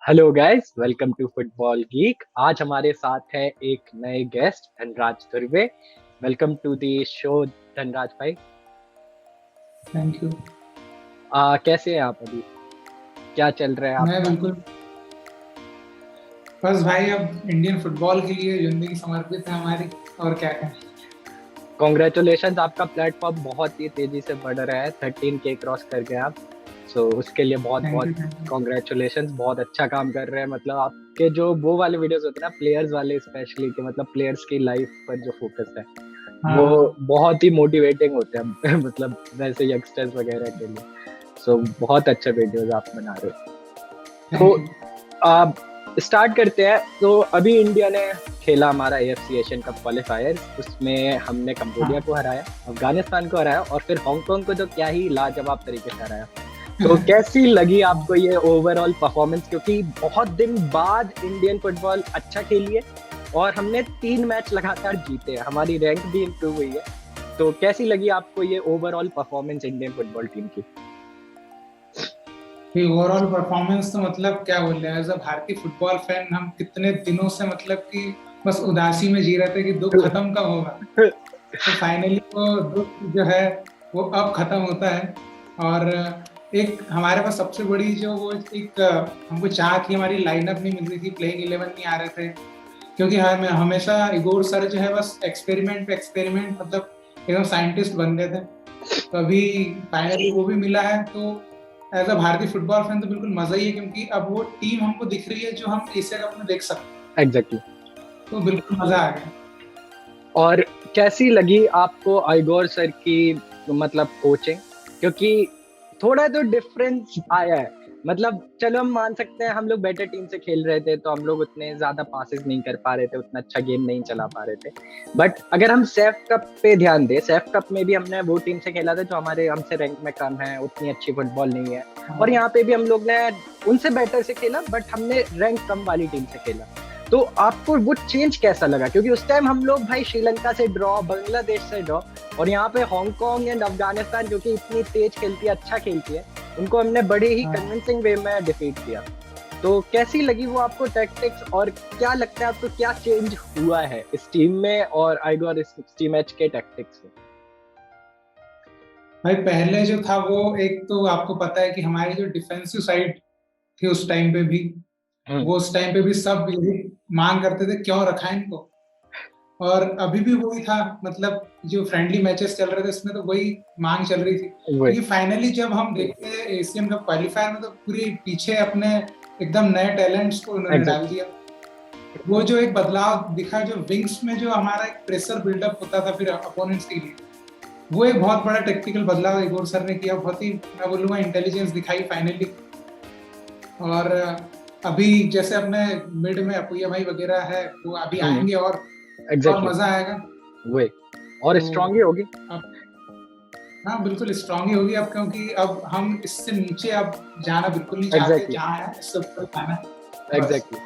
Hello guys, welcome to football geek. आज हमारे साथ है एक नए guest Dhanraj Dhurve. Welcome to the show Dhanraj भाई। Thank you. कैसे हैं आप अभी? क्या चल रहा है मैं आपका? बिल्कुल बस भाई अब इंडियन फुटबॉल के लिए जिंदगी समर्पित है हमारी। और क्या कहें। कॉन्ग्रेचुलेशंस, आपका प्लेटफॉर्म बहुत ही तेजी से बढ़ रहा है। 13K क्रॉस कर गए आप। उसके लिए बहुत थैंक बहुत यू थैंक यू। कॉन्ग्रेचुलेशंस। बहुत अच्छा काम कर रहे हैं। मतलब आपके जो वो वाले वीडियोस होते हैं ना, प्लेयर्स वाले स्पेशली, कि मतलब प्लेयर्स की लाइफ पर जो फोकस है हाँ वो हाँ। बहुत ही मोटिवेटिंग होते हैं मतलब वैसे यंगस्टर्स वगैरह के लिए। बहुत अच्छे वीडियोस आप बना रहे हो। Thank you. आप स्टार्ट करते हैं। तो अभी इंडिया ने खेला हमारा AFC एशियन कप क्वालिफायर। उसमें हमने कंबोडिया हाँ। को हराया, अफगानिस्तान को हराया और फिर हांगकांग को तो क्या ही लाजवाब तरीके से हराया। तो कैसी लगी आपको ये ओवरऑल परफॉर्मेंस? क्योंकि बहुत दिन बाद इंडियन फुटबॉल अच्छा खेली है और हमने 3 मैच लगातार जीते हैं, हमारी रैंक भी इंप्रूव हुई है। तो कैसी लगी आपको ये overall performance Indian football team की? ये ओवरऑल परफॉर्मेंस तो मतलब क्या बोल रहे हैं, एज अ भारतीय फुटबॉल फैन हम कितने दिनों से मतलब कि बस उदासी में जी रहे थे कि दुख खत्म कब होगा। तो फाइनली वो दुख जो है वो अब खत्म होता है। और एक हमारे पास सबसे बड़ी जो वो एक हमको चाह थी, हमारी लाइनअप नहीं मिल रही थी, प्लेइंग 11 नहीं आ रहे थे। क्योंकि हम हमेशा इगोर सर जो है बस एक्सपेरिमेंट पे एक्सपेरिमेंट मतलब एकदम साइंटिस्ट बन गए थे। तो अभी फाइनली वो भी मिला है। तो एज अ भारतीय फुटबॉल फैन तो बिल्कुल मजा ही है, क्योंकि अब वो टीम हमको दिख रही है जो हम एशिया कप में देख सकते हैं। एग्जैक्टली। तो बिल्कुल मजा आ गया। और कैसी लगी आपको आइगोर सर की मतलब कोचिंग? क्योंकि थोड़ा तो डिफरेंस आया है। मतलब चलो हम मान सकते हैं, हम लोग बेटर टीम से खेल रहे थे तो हम लोग उतने ज्यादा पासेस नहीं कर पा रहे थे, उतना अच्छा गेम नहीं चला पा रहे थे। बट अगर हम सेफ कप पे ध्यान दें, सेफ कप में भी हमने वो टीम से खेला था जो हमारे हमसे रैंक में कम है, उतनी अच्छी फुटबॉल नहीं है। और हाँ। यहाँ पे भी हम लोग ने उनसे बेटर से खेला, बट हमने रैंक कम वाली टीम से खेला। तो आपको वो चेंज कैसा लगा? क्योंकि उस टाइम हम लोग भाई श्रीलंका से ड्रॉ, बांग्लादेश से ड्रॉ, और यहाँ पे हांगकांग एंड अफगानिस्तान जो कि इतनी तेज खेलती है, अच्छा खेलती है, उनको हमने बड़े ही हाँ कन्विंसिंग वे में डिफीट किया। तो कैसी लगी वो आपको टैक्टिक्स, और क्या लगता है आपको क्या चेंज हुआ है इस टीम में और आइगोर इस टीम एच के टैक्टिक्स में? भाई, पहले जो था वो एक तो आपको पता है कि हमारी जो डिफेंसिव साइड थी उस टाइम पे भी, हम्म। वो उस टाइम पे भी सब यही मांग करते थे क्यों रखा है इनको। और अभी भी वही था, मतलब जो फ्रेंडली मैचेस चल रहे थे उसमें तो वही मांग चल रही थी। वही। लेकिन फाइनली जब हम देखते हैं एशियन कप क्वालिफायर में, तो पूरी पीछे अपने एकदम नए टैलेंट्स को उन्होंने डाल एग्जैक्टली। दिया। वो जो एक बदलाव दिखा, जो विंग्स में जो हमारा एक प्रेशर बिल्डअप होता था फिर अपोनेंट्स के लिए, वो एक बहुत बड़ा टेक्टिकल बदलाव इगोर सर ने किया। बहुत ही मैं बोलूंगा इंटेलिजेंस दिखाई फाइनली। और अभी जैसे अपने मिड में अपुया भाई वगैरह है, वो अभी हम्म। आएंगे और एग्जैक्टली। मजा आएगा। वही। और तो स्ट्रांग ही होगी। अब हाँ, बिल्कुल स्ट्रांग ही होगी अब, क्योंकि अब हम इससे नीचे अब जाना बिल्कुल नहीं चाहते, एग्जैक्टली। जहाँ है इससे ऊपर जाना है बस। एग्जैक्टली।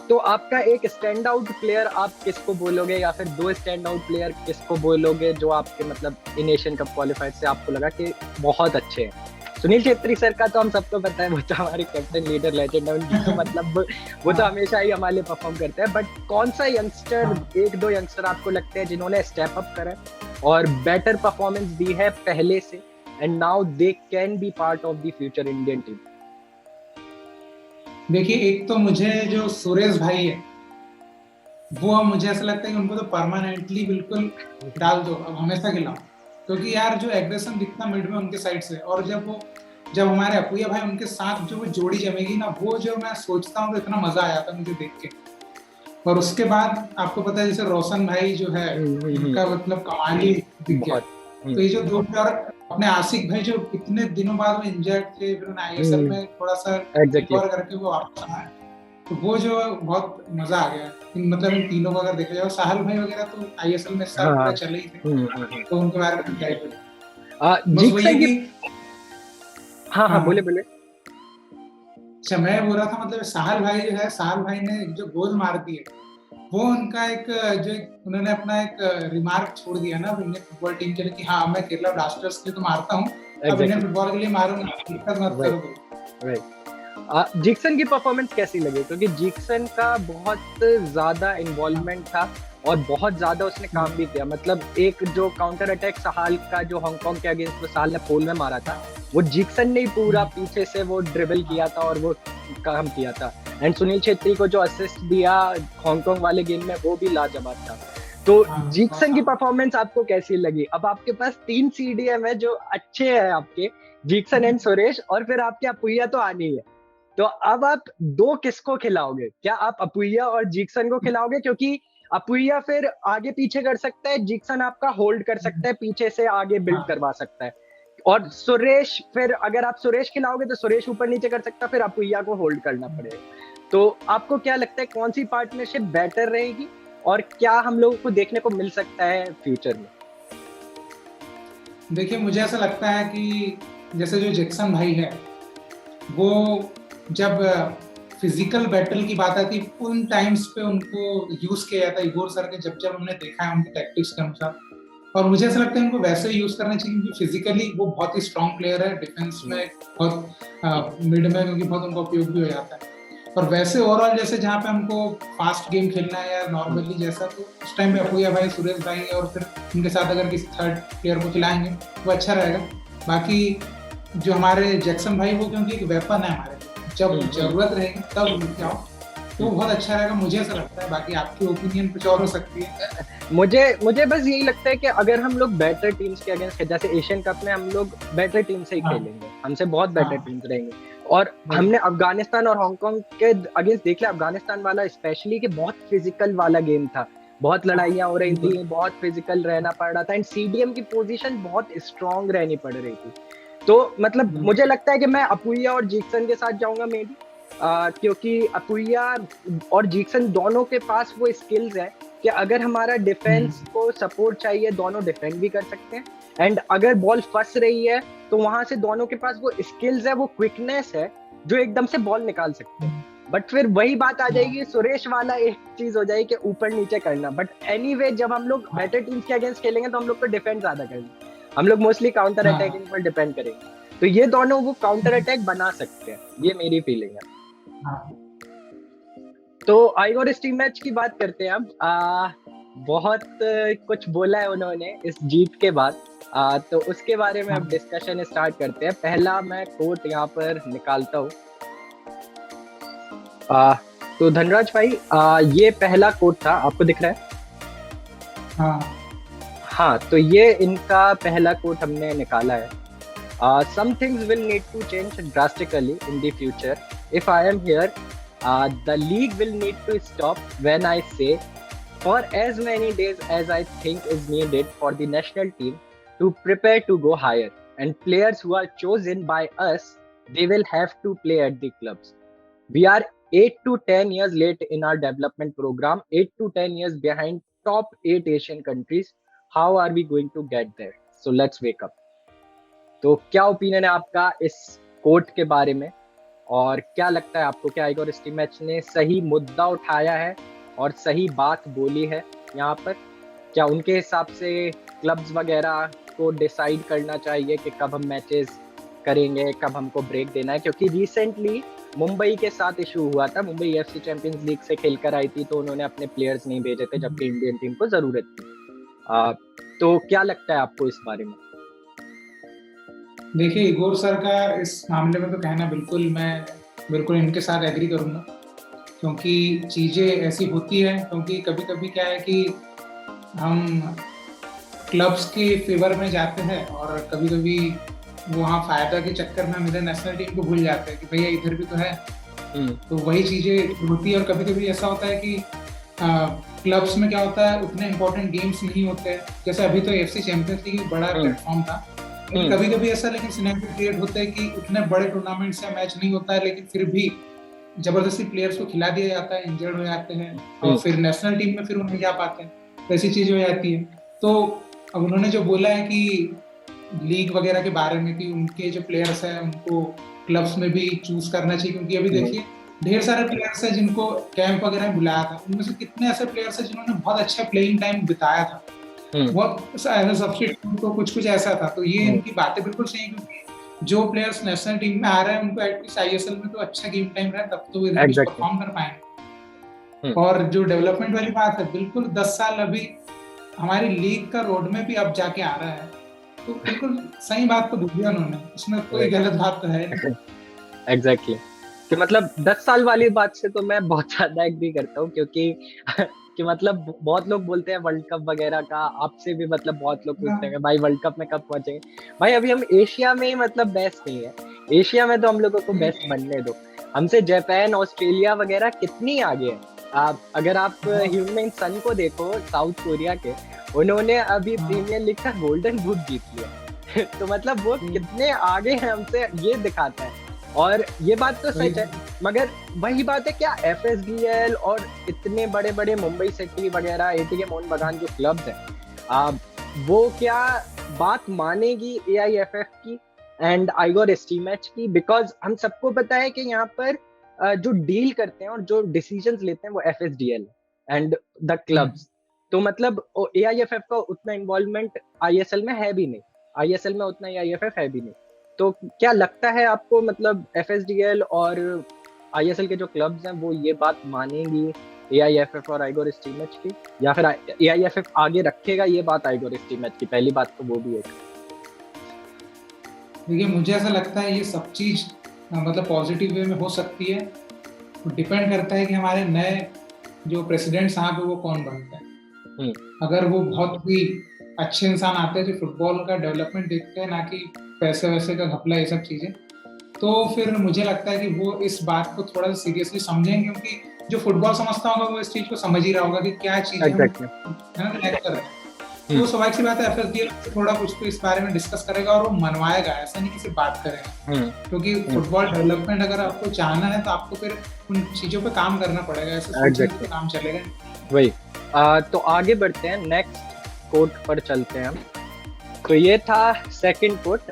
तो आपका एक स्टैंड आउट प्लेयर आप किसको बोलोगे, या फिर दो स्टैंड आउट प्लेयर किसको बोलोगे जो आपके मतलब इन एशियन कप क्वालिफायर से आपको लगा कि बहुत अच्छे हैं? सुनील छेत्री सर का तो हम सबको पता है, वो तो हमारे कैप्टन, लीडर, लेजेंड है। उनकी तो मतलब वो तो हाँ हमेशा ही हमारे लिए परफॉर्म करते हैं। बट कौन सा यंगस्टर, हाँ। एक दो यंगस्टर आपको लगते हैं जिन्होंने स्टेप अप करा है और बेटर परफॉर्मेंस दी है पहले से, and now they can be part of the future Indian team? देखिए, एक तो मुझे जो सुरेश भाई है, वो अब मुझे ऐसा लगता है कि उनको तो परमानेंटली बिल्कुल डाल दो, अब हमेशा खिलाओ। क्योंकि यार जो एग्रेशन दिखता मिड में उनके साइड से, और जब हमारे अपुया भाई उनके साथ जो वो जोड़ी जमेगी ना, वो जो मैं सोचता हूँ तो इतना मजा आ जाता है मुझे देख के। और उसके बाद आपको पता है जैसे रोशन भाई जो है, हम्म। उनका मतलब कमाल ही दिख गया। बहुत। तो ये जो दो, और अपने आसिक भाई जो इतने दिनों बाद वो इंजर्ड थे, फिर उन्हें आईएसएल में थोड़ा सा एग्जैक्टली। रिकवर करके वो वापस आए। तो वो जो बहुत मजा आ गया मतलब इन तीनों को अगर देखा जाए, साहल भाई वगैरह तो आईएसएल में इस साल हाँ। पूरा चले ही थे। हम्म। तो उनके बारे में क्या ही बोलूं। बस जीत वही है सर की। कि हाँ हाँ, बोले हाँ। बोले। अच्छा, मैं बोल रहा था मतलब साहल भाई जो है, साहल भाई ने जो गोल मार दिए, वो उनका एक जो एक उन्होंने अपना एक रिमार्क छोड़ दिया ना इंडियन फुटबॉल टीम के लिए कि हाँ, मैं केरला ब्लास्टर्स के लिए तो मारता हूँ, अब इंडियन एग्जैक्टली। फुटबॉल के लिए मारूंगा, दिक्कत मत वही। करो कोई। वही। जिक्सन की परफॉर्मेंस कैसी लगी? क्योंकि जिक्सन का बहुत ज्यादा इन्वॉल्वमेंट था और बहुत ज्यादा उसने काम भी किया। मतलब एक जो काउंटर अटैक सहाल का जो हांगकांग के अगेंस्ट वो साल ने पोल में मारा था, वो जिक्सन ने ही पूरा पीछे से वो ड्रिबल किया था और वो काम किया था। एंड सुनील छेत्री को जो असिस्ट दिया हांगकांग वाले गेम में, वो भी लाजवाब था। तो जिक्सन की परफॉर्मेंस आपको कैसी लगी? अब आपके पास 3 CDM है जो अच्छे हैं आपके, जिक्सन एंड सुरेश, और फिर आपके अपुइया तो आनी है। तो अब आप 2 किसको खिलाओगे? क्या आप अपुइया और जिक्सन को खिलाओगे? क्योंकि अपुइया फिर आगे पीछे कर सकता है, जिक्सन आपका होल्ड कर सकता है, पीछे से आगे बिल्ड करवा सकता है। और सुरेश, फिर अगर आप सुरेश खिलाओगे तो सुरेश ऊपर नीचे कर सकता है, फिर अपुइया को होल्ड करना पड़ेगा। तो आपको क्या लगता है कौन सी पार्टनरशिप बेटर रहेगी और क्या हम लोगों को देखने को मिल सकता है फ्यूचर में? देखिए, मुझे ऐसा लगता है कि जैसे जो जैक्सन भाई है, वो जब फिजिकल बैटल की बात आती है उन टाइम्स पे उनको यूज किया जाता है इगोर सर के, जब हमने देखा है उनके टैक्टिक्स के अनुसार। और मुझे ऐसा लगता है उनको वैसे यूज करना चाहिए क्योंकि फिजिकली वो बहुत ही स्ट्रॉन्ग प्लेयर है, डिफेंस में बहुत मिड में क्योंकि बहुत उनका उपयोग भी हो जाता है। और वैसे ओवरऑल जैसे जहाँ पे हमको फास्ट गेम खेलना है या नॉर्मली जैसा, तो उस टाइम पे अपुया भाई, सुरेश भाई और फिर उनके साथ अगर किसी थर्ड प्लेयर को खिलाएंगे वो अच्छा रहेगा। बाकी जो हमारे जैक्सन भाई, वो क्योंकि एक वेपन है हमारे, जब जरूरत रहेगी तब जाओ, तो बहुत अच्छा रहेगा, मुझे ऐसा लगता है। बाकी आपकी ओपिनियन कुछ और हो सकती है। मुझे बस यही लगता है कि अगर हम लोग बेटर टीम्स के अगेंस्ट, जैसे एशियन कप में हम लोग बेटर टीम से ही खेलेंगे, हमसे बहुत बेटर टीम्स रहेंगे। और हमने अफगानिस्तान और हांगकांग के अगेंस्ट देख लिया, अफगानिस्तान वाला स्पेशली कि बहुत फिजिकल वाला गेम था, बहुत लड़ाइयां हो रही थी, बहुत फिजिकल रहना पड़ रहा था, एंड सीडीएम की पोजीशन बहुत स्ट्रांग रहनी पड़ रही थी। तो मतलब मुझे लगता है कि मैं अपुइया और जिक्सन के साथ जाऊंगा मे बी, क्योंकि अपुइया और जिक्सन दोनों के पास वो स्किल्स है कि अगर हमारा डिफेंस को सपोर्ट चाहिए, दोनों डिफेंड भी कर सकते हैं, एंड अगर बॉल फंस रही है तो वहां से दोनों के पास वो स्किल्स है, वो क्विकनेस है जो एकदम से बॉल निकाल सकते हैं। बट फिर वही बात आ जाएगी, सुरेश वाला एक चीज हो जाएगी कि ऊपर नीचे करना। बट एनीवे जब हम लोग बेटर टीम्स के अगेंस्ट खेलेंगे तो हम लोग को डिफेंड ज्यादा करेंगे, हम लोग मोस्टली काउंटर अटैकिंग पर डिपेंड करेंगे। तो ये दोनों वो काउंटर अटैक बना सकते हैं, ये मेरी फीलिंग है। तो आइगोर टीम मैच की बात करते हैं अब। बहुत कुछ बोला है उन्होंने इस जीत के बाद, तो उसके बारे में अब डिस्कशन स्टार्ट करते हैं। पहला मैं कोट यहाँ पर निकालता हूँ। तो धनराज भाई, ये पहला कोट था, आपको दिख रहा है? हाँ, तो ये इनका पहला कोट हमने निकाला है। Some things will need to change drastically in the future. If I am here, the league will need to stop when I say, for as many days as I think is needed for the national team to prepare to go higher, and players who are chosen by us, they will have to play at the clubs. We are 8 to 10 years late in our development program, 8 to 10 years behind top 8 Asian countries. How are we going to get there? So let's wake up. तो क्या opinion है आपका इस court के बारे में, और क्या लगता है आपको क्या आइगोर मैच ने सही मुद्दा उठाया है और सही बात बोली है यहाँ पर? क्या उनके हिसाब से क्लब्स वगैरह को डिसाइड करना चाहिए कि कब हम मैचेस करेंगे, कब हमको ब्रेक देना है? क्योंकि रिसेंटली मुंबई के साथ इशू हुआ था, मुंबई एफसी चैंपियंस लीग से खेलकर आई थी तो उन्होंने अपने प्लेयर्स नहीं भेजे थे जबकि इंडियन टीम को जरूरत थी। तो क्या लगता है आपको इस बारे में? देखिए, इगोर सर का इस मामले में तो कहना मैं बिल्कुल इनके साथ एग्री करूंगा, क्योंकि चीज़ें ऐसी होती हैं। क्योंकि कभी कभी क्या है कि हम क्लब्स के फेवर में जाते हैं और कभी कभी वहाँ फायदा के चक्कर में मेरे नेशनल टीम को भूल जाते हैं कि भैया इधर भी तो है। तो वही चीज़ें होती है। और कभी कभी ऐसा होता है कि क्लब्स में क्या होता है, उतने इंपॉर्टेंट गेम्स नहीं होते हैं। जैसे अभी तो एफसी चैंपियंस लीग बड़ा प्लेटफॉर्म था, कभी कभी ऐसा लेकिन सिनेरियो क्रिएट होता है कि उतने बड़े टूर्नामेंट से मैच नहीं होता है, लेकिन फिर भी जबरदस्ती प्लेयर्स को खिला दिया जाता है, इंजर्ड हो जाते हैं और फिर नेशनल टीम में फिर उन्हें जा पाते हैं, तो ऐसी चीज हो जाती है। तो अब उन्होंने जो बोला है कि लीग वगैरह के बारे में कि उनके जो प्लेयर्स हैं उनको क्लब्स में भी चूज करना चाहिए, क्योंकि अभी देखिए ढेर सारे प्लेयर्स हैं जिनको कैंप वगैरह में बुलाया था, उनमें से कितने ऐसे प्लेयर्स हैं जिन्होंने बहुत अच्छा प्लेइंग टाइम बिताया था, बहुत सब्स्टिट्यूट तो कुछ ऐसा था। तो ये इनकी बातें बिल्कुल सही, क्योंकि जो प्लेयर्स नेशनल टीम में आ रहे हैं उनको एटलीस्ट आईएसएल में तो अच्छा गेम टाइम रहा है, तब तो वो इधर कुछ एग्जैक्टली। परफॉर्म कर पाएंगे। और जो डेवलपमेंट वाली बात है, बिल्कुल 10 साल अभी हमारी लीग का रोड में भी अब जाके आ रहा है, तो बिल्कुल सही बात तो बोली उन्होंने, उसमें कोई गलत बात तो है नहीं। एग्जैक्टली कि मतलब 10 साल वाली बात से तो मैं बहुत ज्यादा एग्री करता हूँ, क्योंकि कि मतलब बहुत लोग बोलते हैं वर्ल्ड कप वगैरह का, आपसे भी मतलब बहुत लोग पूछते हैं भाई वर्ल्ड कप में कब पहुंचेंगे। भाई अभी हम एशिया में ही मतलब बेस्ट नहीं है, एशिया में तो हम लोगों को बेस्ट बनने दो। हमसे जापान, ऑस्ट्रेलिया वगैरह कितनी आगे है। आप अगर आप ह्यूमन सन को देखो, साउथ कोरिया के, उन्होंने अभी प्रीमियर लीग का गोल्डन बूट जीत लिया। तो मतलब वो कितने आगे हैं हमसे, ये दिखाता है। और ये बात तो सच है, मगर वही बात है, क्या एफएसडीएल और इतने बड़े बड़े मुंबई सिटी वगैरह, एटीके मोहन बगान जो क्लब्स हैं, वो क्या बात मानेगी एआईएफएफ की एंड आइगोर एस्टीमैच की? बिकॉज हम सबको पता है कि यहाँ पर जो डील करते हैं और जो डिसीजंस लेते हैं वो एफएसडीएल एंड द क्लब्स। तो मतलब एआईएफएफ का उतना इन्वॉल्वमेंट आईएसएल में है भी नहीं, आईएसएल में उतना एआईएफएफ है भी नहीं। तो क्या लगता है आपको, मतलब एफएसडीएल और आईएसएल के जो क्लब्स हैं वो ये बात मानेंगी एआईएफएफ और आइगोर एस्टीमैच की, या फिर एआईएफएफ आगे रखेगा ये बात आइगोर एस्टीमैच की? पहली बात तो वो भी है। देखिए मुझे ऐसा लगता है ये सब चीज मतलब पॉजिटिव वे में हो सकती है, तो डिपेंड करता है कि हमारे नए जो प्रेसिडेंट साहब है वो कौन बनता है। अगर वो बहुत ही अच्छे इंसान आते हैं जो फुटबॉल का डेवलपमेंट देखते हैं, ना कि पैसे वैसे का घपला, ये सब चीजें, तो फिर मुझे लगता है कि वो इस बात को थोड़ा सा सीरियसली समझेंगे, क्योंकि जो फुटबॉल समझता होगा वो इस चीज को समझ ही रहा होगा कि क्या चीज है ना लैक कर रहे हैं। तो स्वाभाविक सी बात है एफएसडीएल थोड़ा कुछ तो इस बारे में डिस्कस करेगा और वो मनवाएगा, ऐसा नहीं कि सिर्फ बात करेगा, क्योंकि फुटबॉल डेवलपमेंट अगर आपको चाहना है तो आपको फिर उन चीजों पे काम करना पड़ेगा, ऐसे सोचने पे काम चलेगा वही। तो आगे बढ़ते हैं, नेक्स्ट कोट पर चलते हैं हम। तो ये था second quote,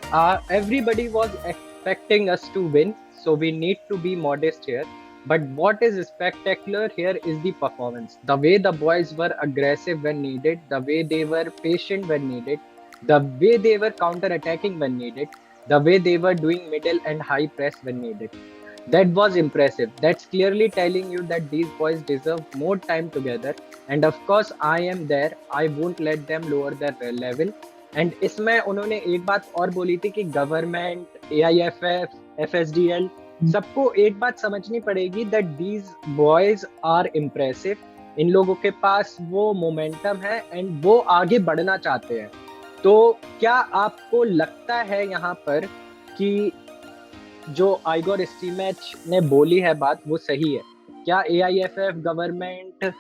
everybody was expecting us to win, so we need to be modest here, but what is spectacular here is the performance, the way the boys were aggressive when needed, the way they were patient when needed, the way they were counter attacking when needed, the way they were doing middle and high press when needed. That was impressive. That's clearly telling you that these boys deserve more time together, and of course I am there, I won't let them lower their level. And इसमें उन्होंने एक बात और बोली थी कि government, AIFF, FSDL, सबको एक बात समझनी पड़ेगी that these boys are impressive. इन लोगों के पास वो मोमेंटम है एंड वो आगे बढ़ना चाहते हैं। तो क्या आपको लगता है यहाँ पर कि जो आइगोर एस्टीमैच ने बोली है बात वो सही है? क्या एआईएफएफ, गवर्नमेंट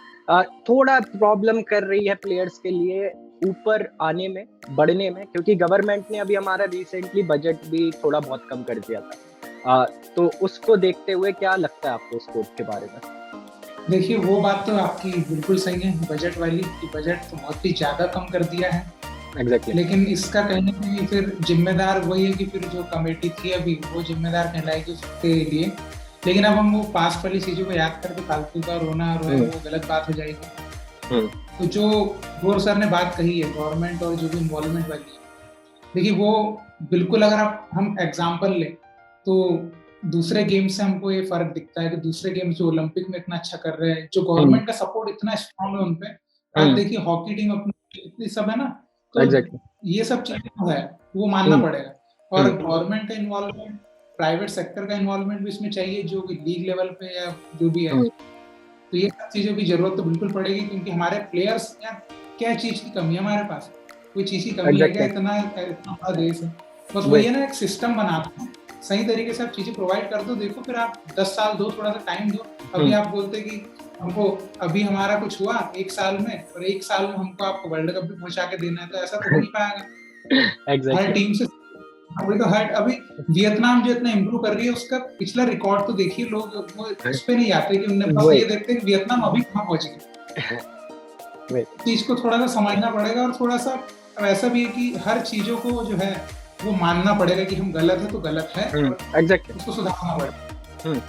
थोड़ा प्रॉब्लम कर रही है प्लेयर्स के लिए ऊपर आने में, बढ़ने में? क्योंकि गवर्नमेंट ने अभी हमारा रिसेंटली बजट भी थोड़ा बहुत कम कर दिया था, तो उसको देखते हुए क्या लगता है आपको उस कोट के बारे में? देखिए वो बात तो आपकी बिल्कुल सही है, बजट वाली, कि बजट तो बहुत ही ज्यादा कम कर दिया है। Exactly. लेकिन इसका कहने में फिर जिम्मेदार वही है कि फिर जो कमेटी थी अभी वो जिम्मेदार कहलाएगी उसके लिए। लेकिन अब हम वो पास्ट वाली चीजों को याद करके फालतू का रोना वो गलत बात हो जाएगी। तो जो गोर सर ने बात कही है गवर्नमेंट और जो भी इन्वॉल्वमेंट वाली है, देखिए वो बिल्कुल, अगर आप हम एग्जांपल लें तो दूसरे गेम से हमको ये फर्क दिखता है कि दूसरे गेम जो ओलंपिक में इतना अच्छा कर रहे हैं, जो गवर्नमेंट का सपोर्ट इतना स्ट्रॉन्ग है उनपे, आप देखिए हॉकी टीम अपनी इतनी सब है ना, तो ये सब चीजें है वो मानना पड़ेगा। और गवर्नमेंट का इन्वॉल्वमेंट, प्राइवेट सेक्टर का इन्वॉल्वमेंट भी इसमें चाहिए, जो भी लीग लेवल पे या जो भी है, तो ये सब चीजों की जरूरत तो बिल्कुल पड़ेगी, क्योंकि हमारे प्लेयर्स क्या चीज की कमी है हमारे पास, कोई चीज की कमी है क्या? इतना बड़ा देश है, बस वही है ना, एक सिस्टम बना दो, सही तरीके से आप चीजें प्रोवाइड कर दो। देखो फिर आप 10 साल दो, थोड़ा सा टाइम दो। अभी आप बोलते कि हमको अभी हमारा कुछ हुआ 1 साल में, और 1 साल में हमको आपको वर्ल्ड कप भी पहुंचा के देना है, तो ऐसा तो हो नहीं पाएगा। हर टीम से तो हर, अभी वियतनाम जो इतना इम्प्रूव कर रही है उसका पिछला रिकॉर्ड तो देखिए, लोग वो उस पे नहीं आते कि उन्हें बस ये देखते हैं कि वियतनाम अभी कहाँ पहुंच गई। चीज को थोड़ा सा समझना पड़ेगा, और थोड़ा सा ऐसा भी है कि हर चीजों को जो है वो मानना पड़ेगा कि हम गलत है तो गलत है, उसको सुधारना पड़ेगा।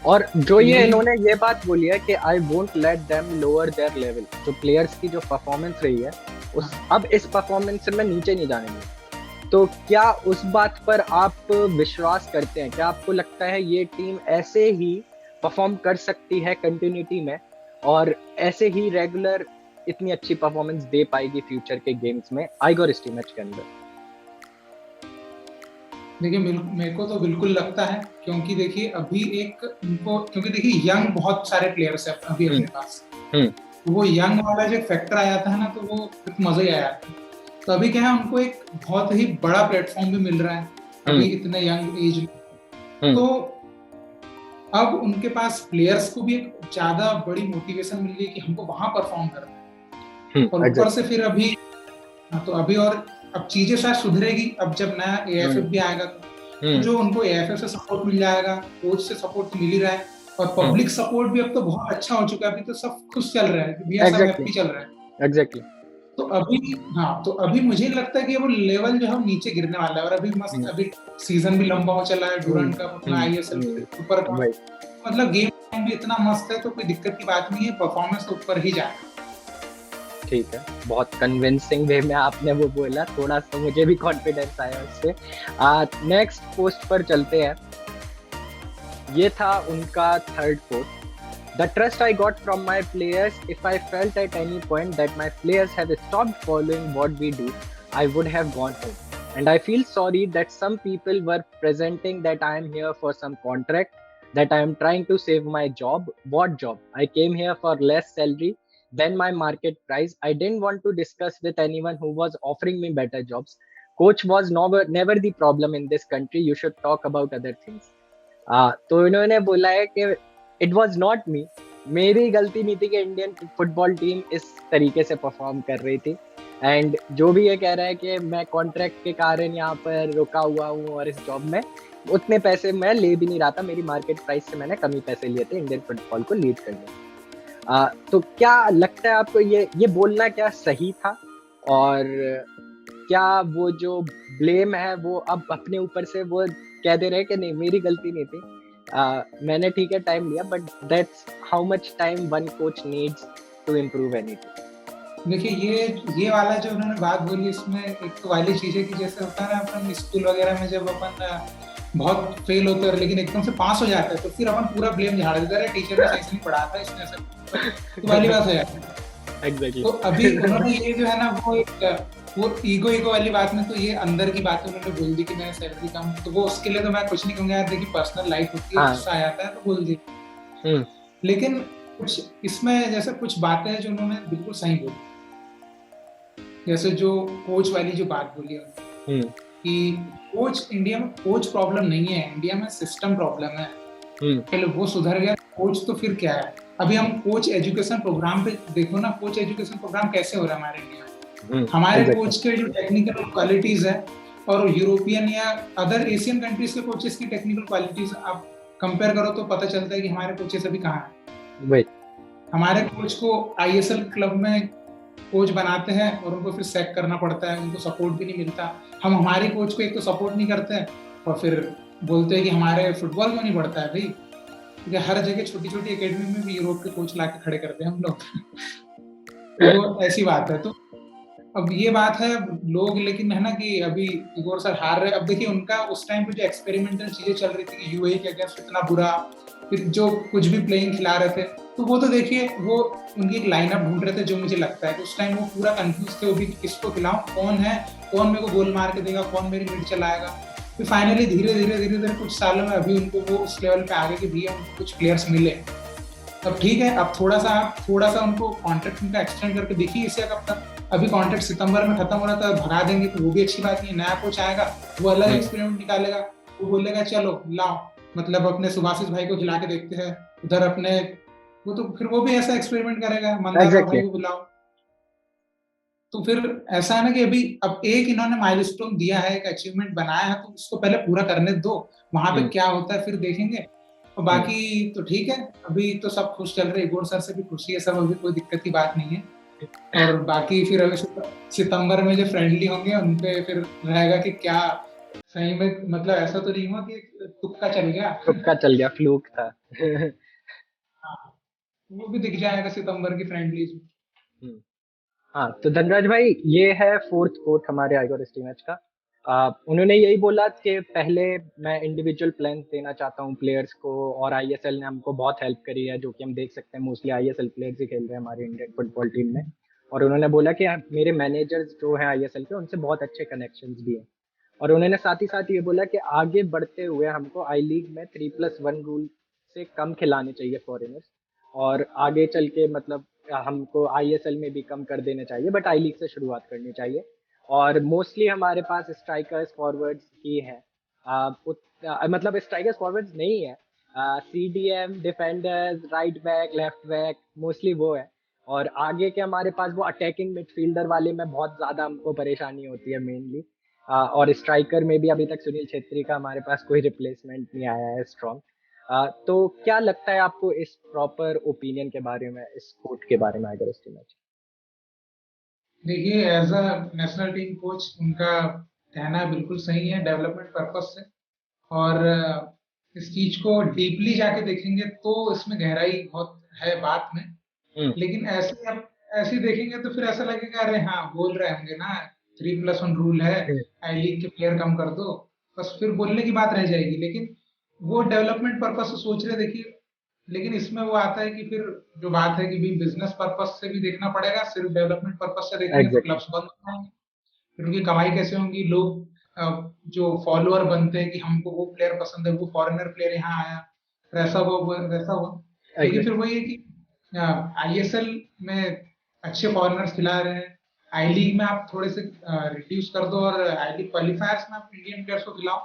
और जो ये इन्होंने ये बात बोली है कि I won't let them lower their level, जो प्लेयर्स की जो परफॉर्मेंस रही है उस अब इस परफॉर्मेंस में नीचे नहीं जाने देंगे। तो क्या उस बात पर आप विश्वास करते हैं? क्या आपको लगता है ये टीम ऐसे ही परफॉर्म कर सकती है कंटिन्यूटी में, और ऐसे ही रेगुलर इतनी अच्छी परफॉर्मेंस दे पाएगी फ्यूचर के गेम्स में आइगोर मैच के अंदर? देखिए मेरे को तो बिल्कुल लगता है, क्योंकि देखिए अभी एक उनको, क्योंकि देखिए यंग बहुत सारे प्लेयर्स हैं अभी अपने पास, तो वो यंग वाला जो फैक्टर आ जाता है ना, तो वो एक मजा ही आ जाता है। तो अभी क्या है, उनको एक बहुत ही बड़ा प्लेटफॉर्म भी मिल रहा है अभी इतने यंग एज में। तो अब उनके पास प्लेयर्स को भी एक ज्यादा बड़ी मोटिवेशन मिल गई कि हमको वहां परफॉर्म करना है। और ऊपर से फिर अभी, तो अभी और अब चीजें शायद सुधरेगी, अब जब नया एएफएफ भी आएगा तो जो उनको एएफएफ से सपोर्ट मिल जाएगा, कोच से सपोर्ट तो मिल ही रहा है, और पब्लिक सपोर्ट भी अब तो बहुत अच्छा हो चुका है, अभी तो सब खुश चल रहा है, भैया सब हैप्पी चल रहा है। एग्जैक्टली। तो अभी, हाँ, तो अभी मुझे लगता है कि वो लेवल जो है नीचे गिरने वाला है, और अभी मस्त, अभी सीजन भी लंबा हो चला है, डूरांड कप अपना, आईएसएल सुपर कप, मतलब गेम भी इतना मस्त है, तो कोई दिक्कत की बात नहीं है, परफॉर्मेंस तो ऊपर ही जाए। ठीक है, बहुत कन्विंसिंग वे में आपने वो बोला, थोड़ा सा मुझे भी कॉन्फिडेंस आया उससे। नेक्स्ट पोस्ट पर चलते हैं। ये था उनका third post. The trust I got from my players, if I felt at any point that my players have stopped following what we do, I would have gone home. And I feel sorry that some people were presenting that I am here for some contract, that I am trying to save my job. What job? I came here for less salary than my market price. I didn't want to discuss with anyone who was offering me better jobs. Coach was never the problem in this country. You should talk about other things. तो इन्होंने बोला है कि it was not me, मेरी गलती नहीं थी कि इंडियन फुटबॉल टीम इस तरीके से परफॉर्म कर रही थी। एंड जो भी ये कह रहा है कि मैं कॉन्ट्रैक्ट के कारण यहाँ पर रुका हुआ हूँ और इस जॉब में उतने पैसे मैं ले भी नहीं रहा था, मेरी मार्केट प्राइस से मैंने कम ही पैसे लिए थे इंडियन फुटबॉल को लीड करने। तो क्या लगता है आपको ये बोलना क्या सही था, और क्या वो जो ब्लेम है वो अब अपने ऊपर से वो कह दे रहे हैं कि नहीं मेरी गलती नहीं थी, मैंने ठीक है टाइम लिया, but that's how much time one coach needs to improve anything? देखिए ये वाला जो उन्होंने बात बोली, इसमें एक तो वाली चीज है कि जैसे होता है ना अपन स्कूल वगैरह में जब अपन बहुत फेल होते हैं लेकिन एकदम से पास हो जाता है, तो फिर अपन पूरा ब्लेम झाड़ देते हैं, टीचर ने सही से नहीं पढ़ाया था, इसने ऐसा, तो वाली बात हो जाती है। Exactly. तो अभी उन्होंने ये जो है ना वो ईगो वाली बात में, तो ये अंदर की बात उन्होंने बोल दी कि मैं सैलरी कम, तो वो उसके लिए तो मैं कुछ नहीं कहूंगा यार, देखिए पर्सनल लाइफ होती है, गुस्सा आ जाता है तो बोल दी। लेकिन कुछ इसमें जैसे कुछ बातें हैं जो उन्होंने बिल्कुल सही बोली, जैसे जो कोच वाली जो बात बोली है कि कोच, इंडिया में कोच प्रॉब्लम नहीं है, इंडिया में सिस्टम प्रॉब्लम है, पहले वो सुधर गया, कोच तो फिर क्या है। अभी हम कोच एजुकेशन प्रोग्राम पे देखो ना, कोच एजुकेशन प्रोग्राम कैसे हो रहा है हमारे इंडिया में, हमारे कोच के जो टेक्निकल क्वालिटीज है और यूरोपियन या अदर एशियन कंट्रीज के कोचेस की टेक्निकल क्वालिटीज आप कंपेयर करो तो पता चलता है कि हमारे कोचेस अभी कहाँ है। हमारे कोच को आईएसएल क्लब में कोच बनाते हैं और उनको फिर सैक करना पड़ता है, उनको सपोर्ट भी नहीं मिलता। हम हमारे कोच को एक तो सपोर्ट नहीं करते हैं और फिर बोलते हैं कि हमारे फुटबॉल क्यों नहीं बढ़ता है भाई, क्योंकि हर जगह छोटी छोटी एकेडमी में भी यूरोप के कोच लाके खड़े करते हैं हम लोग। तो ऐसी बात है। तो अब ये बात है लोग, लेकिन है ना कि अभी इगोर सर हार रहे। अब देखिए उनका उस टाइम पे जो एक्सपेरिमेंटल चीजें चल रही थी कि यूएई के अगेंस्ट इतना बुरा, फिर जो कुछ भी प्लेइंग खिला रहे थे, तो वो तो देखिए वो उनकी एक लाइनअप ढूंढ रहे थे, जो मुझे लगता है कि उस टाइम वो पूरा कंफ्यूज थे, वो भी किसको खिलाऊं, कौन है, कौन मेरे को गोल मार के देगा, कौन मेरी मिड चलाएगा। फिर फाइनली धीरे धीरे कुछ सालों में अभी उनको वो उस लेवल पे आ गए कि भैया उनको कुछ प्लेयर्स मिले। अब ठीक है, अब थोड़ा सा उनको कॉन्ट्रैक्ट उनका एक्सटेंड करके देखिए इसे कब तक। अभी कॉन्ट्रैक्ट सितंबर में खत्म हो रहा था, भरा देंगे तो वो भी अच्छी बात नहीं है। नया कोच आएगा, वो अलग एक्सपेरिमेंट निकालेगा, वो बोलेगा चलो लाओ, मतलब अपने सुभाषिस भाई को खिला के देखते हैं, उधर अपने वो तो फिर वो भी ऐसा एक्सपेरिमेंट करेगा, मंदाना भाई को बुलाओ। तो फिर ऐसा है ना कि अभी अब एक इन्होंने माइलस्टोन दिया है, एक अचीवमेंट बनाया है, तो उसको पहले पूरा करने दो, वहां पे क्या होता है फिर देखेंगे। और बाकी तो ठीक है, अभी तो सब खुश चल रहे, इगोर सर से भी खुशी है सब, अभी कोई दिक्कत की बात नहीं है। और बाकी फिर अभी सितंबर में जो फ्रेंडली होंगे उनपे फिर रहेगा कि क्या सही में, मतलब ऐसा तो नहीं हुआ कि तुक्का चल गया, फ्लूक था। हाँ, वो भी दिख जाएगा सितंबर की फ्रेंडलीज में। हाँ, तो धनराज भाई ये है फोर्थ कोट हमारे आइगोर मैच का। उन्होंने यही बोला कि पहले मैं इंडिविजुअल प्लान देना चाहता हूँ प्लेयर्स को, और आईएसएल ने हमको बहुत हेल्प करी है, जो कि हम देख सकते हैं मोस्टली आईएसएल प्लेयर्स ही खेल रहे हैं हमारे इंडियन फुटबॉल टीम में। और उन्होंने बोला कि मेरे मैनेजर्स जो हैं आईएसएल के, उनसे बहुत अच्छे कनेक्शंस भी हैं। और उन्होंने साथ ही साथ ये बोला कि आगे बढ़ते हुए हमको आई लीग में 3+1 रूल से कम खिलाने चाहिए फॉरेनर्स, और आगे चल के मतलब हमको आईएसएल में भी कम कर देने चाहिए, बट आई लीग से शुरुआत करनी चाहिए। और मोस्टली हमारे पास स्ट्राइकर्स फॉरवर्ड्स ही हैं, मतलब स्ट्राइकर्स फॉरवर्ड्स नहीं है, CDM, defenders, right back, left back, mostly वो है। और आगे के हमारे पास वो अटैकिंग मिडफील्डर वाले में बहुत ज्यादा हमको परेशानी होती है मेनली। और स्ट्राइकर में भी अभी तक सुनील छेत्री का हमारे पास कोई रिप्लेसमेंट नहीं आया है स्ट्रॉन्ग। तो क्या लगता है आपको इस प्रॉपर ओपिनियन के बारे में, इस कोट के बारे में, अगर इसके मैच? देखिए, as a national team coach उनका कहना बिल्कुल सही है डेवलपमेंट पर्पस से। और इस चीज को डीपली जाके देखेंगे तो इसमें गहराई बहुत है बात में। हम्म। लेकिन ऐसे ही देखेंगे तो फिर ऐसा लगेगा अरे हाँ बोल रहे होंगे ना 3+1 रूल है, हम्म। आई लीग के प्लेयर कम कर दो, बस फिर बोलने की बात रह जाएगी। लेकिन वो डेवलपमेंट पर्पस से सोच रहे, देखिए। लेकिन इसमें वो आता है कि फिर जो बात है कि भी बिजनेस पर्पस से भी देखना पड़ेगा, सिर्फ डेवलपमेंट पर्पस से देखेंगे तो एग्जैक्टली। क्लब्स बंद हो जाएंगे। फिर उनकी कमाई कैसे होंगी? लोग जो फॉलोअर बनते हैं कि हमको वो प्लेयर पसंद है, वो फॉरेनर प्लेयर यहाँ आया, फिर ऐसा हुआ वैसा हुआ। लेकिन फिर एग्जैक्टली। वही है कि आईएसएल में अच्छे फॉरेनर्स खिला रहे हैं, आई लीग में आप थोड़े से रिड्यूस कर दो और आई लीग क्वालिफायर्स में आप इंडियन प्लेयर्स को खिलाओ।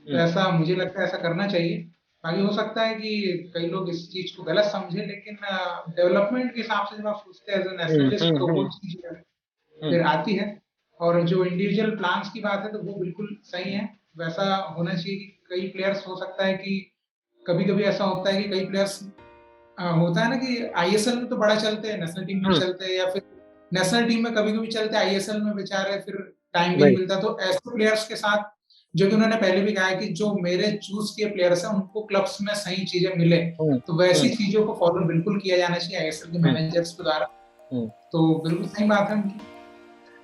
तो ऐसा मुझे लगता है ऐसा करना चाहिए। बाकी हो सकता है कि कई लोग इस चीज को गलत समझे, लेकिन डेवलपमेंट के हिसाब से जब आप सोचते हैं एज ए हम्म। नेशनलिस्ट तो वो चीज हम्म। फिर आती है। और जो इंडिविजुअल प्लान्स की बात है तो वो बिल्कुल सही है, वैसा होना चाहिए कि कई प्लेयर्स हो सकता है कि कभी कभी ऐसा होता है कि कई प्लेयर्स होता है ना कि आईएसएल में तो बड़ा चलते हैं, नेशनल टीम में भी हम्म। चलते हैं, या फिर नेशनल टीम में कभी कभी चलते हैं, आईएसएल में बेचारे फिर टाइम भी नहीं वही। मिलता। तो ऐसे प्लेयर्स के साथ, जो कि उन्होंने पहले भी कहा है कि जो मेरे चूज किए प्लेयर्स हैं उनको क्लब्स में सही चीजें मिले, हम्म। तो वैसी हम्म। चीजों को फॉलो बिल्कुल किया जाना चाहिए आईएसएल के हम्म। मैनेजर्स के द्वारा। हम्म। तो बिल्कुल सही बात है उनकी।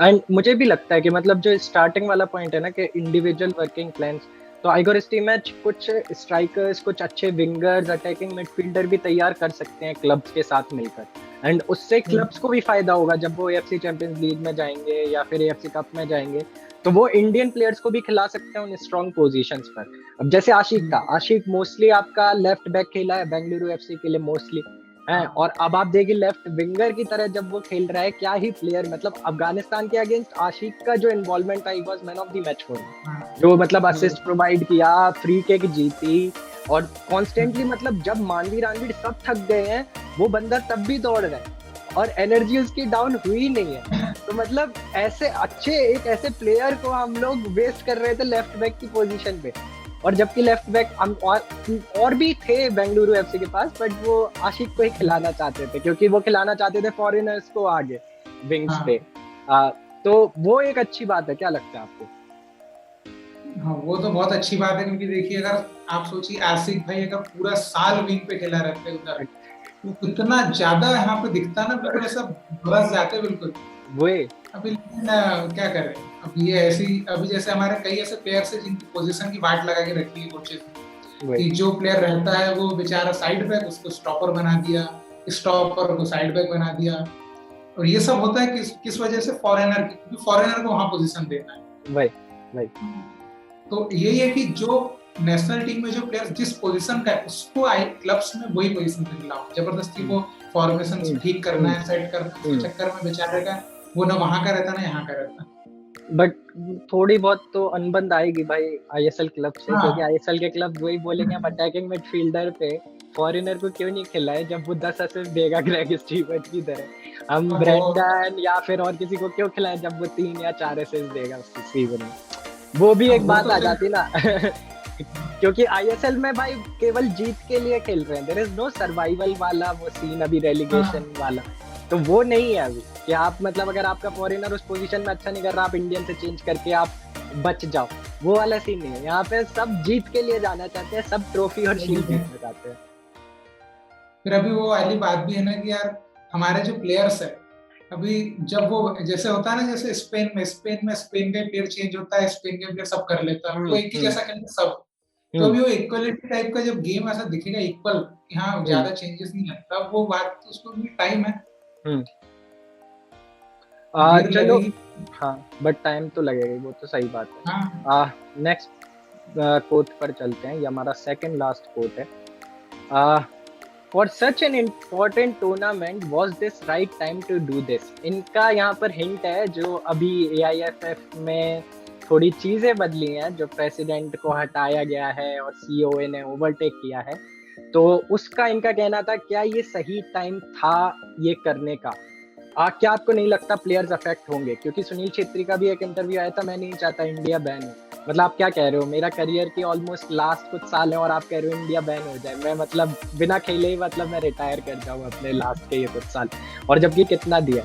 एंड मुझे भी लगता है कि मतलब जो स्टार्टिंग वाला पॉइंट है ना कि इंडिविजुअल वर्किंग प्लान्स, तो आइगोर इस टीम में कुछ स्ट्राइकर्स, कुछ अच्छे विंगर्स, अटैकिंग मिडफील्डर भी तैयार कर सकते हैं क्लब्स के साथ मिलकर। एंड उससे क्लब्स को भी फायदा होगा जब वो एएफसी चैंपियंस लीग में जाएंगे या फिर एएफसी कप में जाएंगे, तो वो इंडियन प्लेयर्स को भी खिला सकते हैं उन स्ट्रॉन्ग पोजीशंस पर। अब जैसे आशिक मोस्टली आपका लेफ्ट बैक खेला है बेंगलुरु एफसी के लिए मोस्टली है, हाँ, और अब आप देखिए लेफ्ट विंगर की तरह जब वो खेल रहा है, क्या ही प्लेयर, मतलब अफगानिस्तान के अगेंस्ट आशिक का जो इन्वॉल्वमेंट था, he was man of the match for me. हाँ, जो मतलब बिल्कुल। असिस्ट प्रोवाइड किया, फ्री किक जीती, और कॉन्स्टेंटली मतलब जब मानवी रानवीर सब थक गए हैं, वो बंदा तब भी दौड़ रहा है और एनर्जी उसकी डाउन हुई नहीं है। तो मतलब ऐसे अच्छे एक ऐसे प्लेयर को हम लोग वेस्ट कर रहे थे लेफ्ट बैक की पोजीशन पे। और जबकि लेफ्ट बैक और भी थे बेंगलुरु एफसी के पास, बट वो आशिक को ही खिलाना चाहते थे, क्योंकि वो खिलाना चाहते थे फॉरेनर्स को आगे विंग्स हाँ, पे। तो वो एक अच्छी बात है, क्या लगता है आपको? हाँ, वो तो बहुत अच्छी बात है, क्योंकि देखिए अगर आप सोचिए आसिफ भाई अगर पूरा साल विंग पे खेला रहते उधर, तो कितना ज्यादा यहाँ पे दिखता ना, बिल्कुल ऐसा बरस जाते बिल्कुल। वो अभी लेकिन क्या करें, अब ये ऐसी अभी जैसे हमारे कई ऐसे प्लेयर्स हैं जिनकी पोजीशन की बाट लगा के रखी है कोचेस ने, वही। कि जो प्लेयर रहता है वो बेचारा साइड बैक, उसको स्टॉपर बना दिया, स्टॉपर को साइड बैक बना दिया। और ये सब होता है किस वजह से? फॉरेनर की, क्योंकि फॉरेनर को वहां पोजीशन देना है। वही। वही। तो यही है कि जो नेशनल टीम में जो प्लेयर जिस पोजीशन का है उसको आई क्लब्स में वही पोजीशन पे खिलाओ, जबरदस्ती को फॉर्मेशन ठीक करना है, सेट करना है, उसके चक्कर में बेचारे का वो ना वहां का रहता ना यहाँ का रहता। बट थोड़ी बहुत तो अनबन आएगी भाई आईएसएल क्लब से, क्योंकि हाँ, आईएसएल के क्लब वही बोलेंगे हम अटैकिंग मिडफील्डर पे फॉरेनर को क्यों नहीं खिलाए, जब वो 10 असिस्ट देगा ग्रेग स्टीवर्ट की तरह। हम अब वो ब्रेंडन या फिर और किसी को क्यों खिलाएं जब वो 3 या 4 असिस्ट देगा उस सीजन में? वो भी एक वो बात तो आ फिर जाती ना। क्योंकि आईएसएल में भाई केवल जीत के लिए खेल रहे हैं, देयर इज नो सर्वाइवल वाला वो सीन अभी रेलीगेशन वाला, तो वो नहीं है अभी कि आप मतलब अगर आपका फॉरेनर उस पोजीशन में अच्छा नहीं कर रहा, आप इंडियन से चेंज करके आप बच जाओ, वो वाला सीन नहीं है। यहाँ पे सब जीत के लिए जाना चाहते हैं, सब ट्रॉफी और शील्ड जीतना चाहते हैं। फिर अभी वो वाली बात भी है ना कि यार हमारे जो प्लेयर्स है अभी जब वो जैसे होता है ना, जैसे स्पेन का प्लेयर चेंज होता है, स्पेन का प्लेयर सब कर लेता है, वो एक ही जैसा खेलते सब। तो हम्म अभी वो इक्वलिटी टाइप का जब गेम ऐसा दिखेगा इक्वल, यहाँ हम्म ज्यादा चेंजेस नहीं लगता, वो बात तो उसको भी टाइम है, हम्म देर चलो। लगेगी। हाँ, बट टाइम तो लगेगा ही, वो तो सही बात हाँ है। नेक्स्ट कोट पर चलते हैं, ये हमारा सेकंड लास्ट कोट है। For such an important tournament was this right time to do this. इनका यहाँ पर हिंट है, जो अभी AIFF में थोड़ी चीजें बदली हैं, जो प्रेसिडेंट को हटाया गया है और COA ने ओवरटेक किया है, तो उसका इनका कहना था क्या ये सही टाइम था ये करने का। क्या आपको नहीं लगता प्लेयर्स अफेक्ट होंगे? क्योंकि सुनील छेत्री का भी एक इंटरव्यू आया था, मैं नहीं चाहता इंडिया बैन हो। मतलब आप क्या कह रहे हो, मेरा करियर की ऑलमोस्ट लास्ट कुछ साल है और आप कह रहे हो इंडिया बैन हो जाए, मैं मतलब बिना खेले ही मतलब मैं रिटायर कर जाऊँ अपने लास्ट के ये कुछ साल, और जबकि कितना दिया।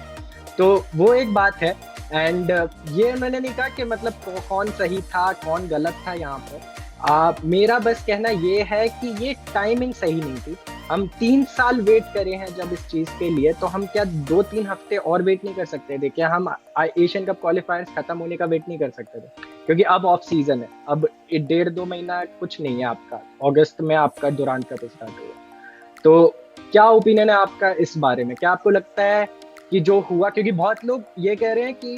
तो वो एक बात है। एंड ये मैंने नहीं कहा कि मतलब कौन सही था कौन गलत था यहाँ पर। मेरा बस कहना ये है कि ये टाइमिंग सही नहीं थी। हम 3 साल वेट करे हैं जब इस चीज के लिए, तो हम क्या 2-3 हफ्ते और वेट नहीं कर सकते थे क्या? हम एशियन कप क्वालिफायर्स खत्म होने का वेट नहीं कर सकते थे? क्योंकि अब ऑफ सीजन है, अब 1.5-2 महीना कुछ नहीं है आपका, अगस्त में आपका दुरांत कप स्टार्ट होगा। तो क्या ओपिनियन है आपका इस बारे में? क्या आपको लगता है कि जो हुआ, क्योंकि बहुत लोग ये कह रहे हैं कि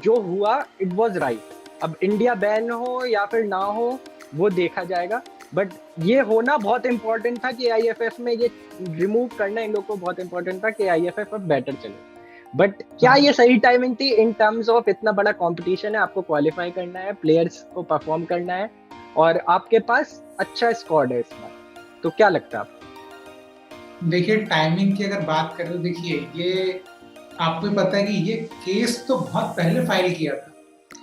जो हुआ इट वाज राइट, अब इंडिया बैन हो या फिर ना हो वो देखा जाएगा, बट ये होना बहुत इंपॉर्टेंट था कि AIFF में ये रिमूव करना इन लोग को बहुत इंपॉर्टेंट था कि AIFF अब बेटर चले। बट क्या हाँ। ये सही टाइमिंग थी इन टर्म्स ऑफ इतना बड़ा कंपटीशन है, आपको क्वालिफाई करना है, प्लेयर्स को परफॉर्म करना है, और आपके पास अच्छा स्क्वाड है इस बार, तो क्या लगता है आपको? देखिए टाइमिंग की अगर बात करें तो देखिए, ये आपको भी पता है कि ये केस तो बहुत पहले फाइल किया था,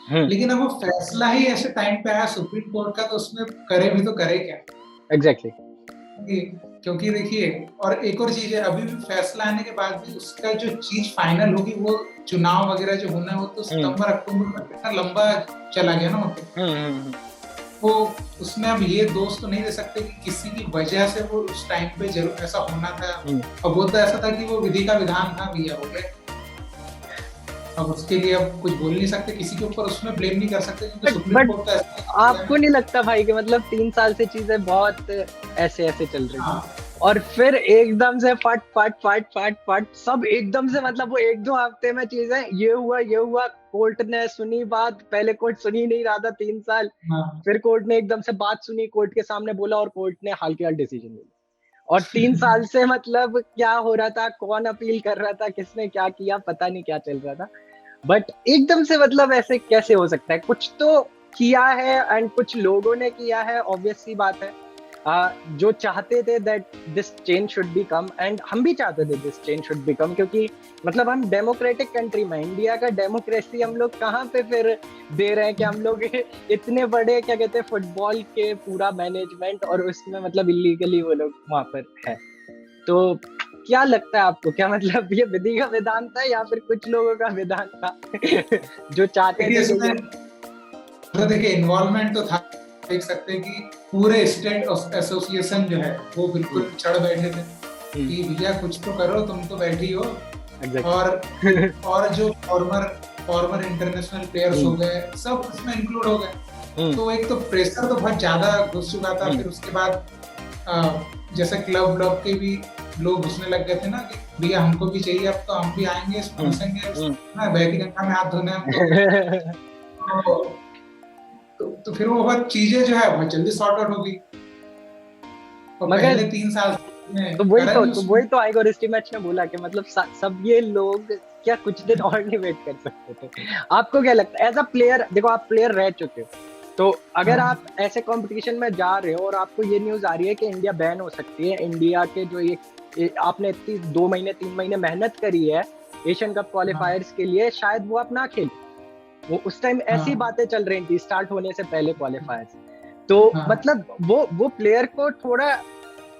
हम्म लेकिन अब वो फैसला ही ऐसे टाइम पे आया सुप्रीम कोर्ट का, तो उसमें करे भी तो करे क्या। एग्जैक्टली। क्योंकि देखिए, और एक और चीज है, अभी भी फैसला आने के बाद भी उसका जो चीज फाइनल होगी, वो चुनाव वगैरह जो होना है वो तो हम्म सितंबर अक्टूबर तक कितना लंबा चला गया ना, वो तो हम्म हम्म वो उसमें हम ये दोष तो नहीं दे सकते कि किसी की वजह से वो उस टाइम पे जरूर ऐसा होना था। हम्म अब वो तो ऐसा था कि वो विधि का विधान था, भैया हो गया। अब उसके लिए अब कुछ बोल नहीं सकते किसी के ऊपर, उसमें ब्लेम नहीं कर सकते, क्योंकि सुप्रीम बट कोर्ट तो ऐसा किया आपको है। नहीं लगता भाई कि मतलब 3 साल से चीजें बहुत ऐसे ऐसे चल रही थी, हाँ और फिर एकदम से फट फट फट फट फट सब एकदम से, मतलब वो 1-2 हफ्ते में चीजें ये हुआ, कोर्ट ने सुनी बात, पहले कोर्ट सुनी नहीं रहा था 3 साल, हाँ। फिर कोर्ट ने एकदम से बात सुनी, कोर्ट के सामने बोला और कोर्ट ने हाल के हाल डिसीजन लिया। और 3 साल से मतलब क्या हो रहा था, कौन अपील कर रहा था, किसने क्या किया, पता नहीं क्या चल रहा था, बट एकदम से मतलब ऐसे कैसे हो सकता है? कुछ तो किया है एंड कुछ लोगों ने किया है, ऑब्वियस सी बात है। जो चाहते थे that this change should be come, and हम भी चाहते थे दिस चेंज शुड बी कम, क्योंकि मतलब हम डेमोक्रेटिक कंट्री में, इंडिया का डेमोक्रेसी हम लोग कहाँ पे फिर दे रहे हैं कि हम लोग इतने बड़े क्या कहते हैं फुटबॉल के पूरा मैनेजमेंट, और उसमें मतलब इलीगली वो लोग वहां पर है। तो क्या लगता है आपको, क्या मतलब ये विधि का विधान था या फिर कुछ लोगों का विधान था जो चाहते देखिए थे कि ये? इसमें तो देखिए इन्वॉल्वमेंट तो था, देख सकते हैं कि पूरे स्टेट एसोसिएशन जो है वो हम्म बिल्कुल चढ़ बैठे थे हम्म कि भैया कुछ तो करो, तुम तो बैठी हो। और एग्जैक्टली। और जो फॉर्मर फॉर्मर इंटरनेशनल प्लेयर्स हो हम्म गए, सब इसमें इंक्लूड हो गए। हम्म तो एक तो प्रेशर तो बहुत ज्यादा घुस चुका था, हम्म फिर उसके बाद जैसे क्लब व्लब के भी लोग घुसने लग गए थे ना कि भैया हमको भी चाहिए, अब तो हम भी आएंगे इसमें हम्म घुसेंगे, हम्म ना बहती गंगा में हाथ धोने हमको भी। तो, तो फिर वो बहुत चीजें जो है बहुत जल्दी सॉर्ट आउट हो गई, और मगर पहले 3 साल में तो वही करा तो नहीं तो उसमें। वही तो आइगो मैच ने बोला कि मतलब सब ये लोग क्या कुछ दिन और नहीं वेट कर सकते थे? आपको क्या लगता है एज अ प्लेयर? देखो आप प्लेयर रह चुके हो, तो अगर हाँ आप ऐसे कंपटीशन में जा रहे हो और आपको ये न्यूज आ रही है कि इंडिया बैन हो सकती है, इंडिया के जो ये आपने इतनी 2 महीने 3 महीने मेहनत करी है एशियन कप हाँ क्वालिफायर्स के लिए, शायद वो आप ना खेले, वो उस टाइम ऐसी हाँ बातें चल रही थी स्टार्ट होने से पहले क्वालिफायर्स। तो हाँ। मतलब वो प्लेयर को थोड़ा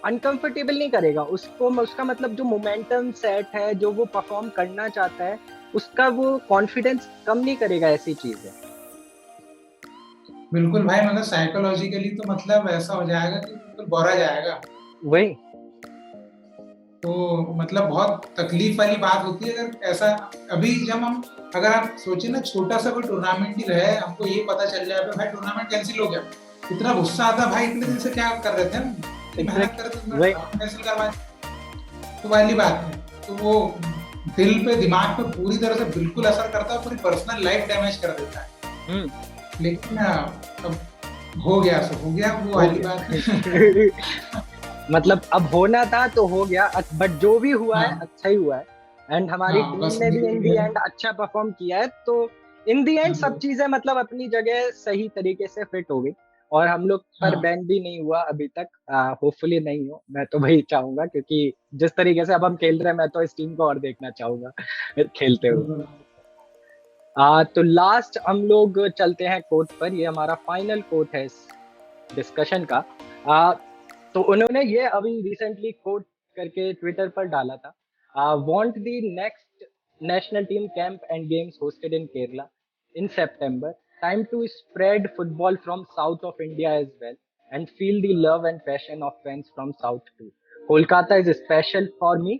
अनकंफर्टेबल नहीं करेगा उसको, उसका मतलब जो मोमेंटम सेट है, जो वो परफॉर्म करना चाहता है, उसका वो कॉन्फिडेंस कम नहीं करेगा ऐसी चीजें। बिल्कुल भाई, मतलब साइकोलॉजिकली तो मतलब ऐसा हो जाएगा कि बिल्कुल बोरा जाएगा। वही। तो मतलब बहुत तकलीफ वाली बात होती है अगर ऐसा, अभी जब हम, अगर आप सोचे ना छोटा सा कोई टूर्नामेंट ही रहे, हमको ये पता चल जाए भाई टूर्नामेंट कैंसिल हो गया, इतना गुस्सा आता भाई इतने दिन से क्या कर रहे थे हम, इतनी मेहनत कर रहे थे कैंसिल करवा, तो वाली बात है। तो वो दिल पे दिमाग पे पूरी तरह से बिल्कुल असर करता है, पूरी पर्सनल लाइफ डैमेज कर देता है। लेकिन अब हो गया सो हो गया, वो वाली बात है। मतलब अब होना था तो हो गया, बट जो भी हुआ है अच्छा ही हुआ है। एंड हमारी टीम ने भी इन दी एंड अच्छा परफॉर्म किया है, तो इन दी एंड सब चीजें मतलब अपनी जगह सही तरीके से फिट हो गई, और हम लोग पर बैन भी नहीं हुआ अभी तक। होपफुली नहीं हो, मैं तो वही चाहूंगा, क्योंकि जिस तरीके से अब हम खेल रहे हैं मैं तो इस टीम को और देखना चाहूंगा खेलते हुए। तो लास्ट हम लोग चलते हैं कोट पर, ये हमारा फाइनल कोट है इस डिस्कशन का। तो उन्होंने ये अभी रिसेंटली कोट करके ट्विटर पर डाला था, want the next national team camp and games hosted in Kerala in September, time to spread football from south of India as well and feel the love and passion of fans from south too. Kolkata is special for me.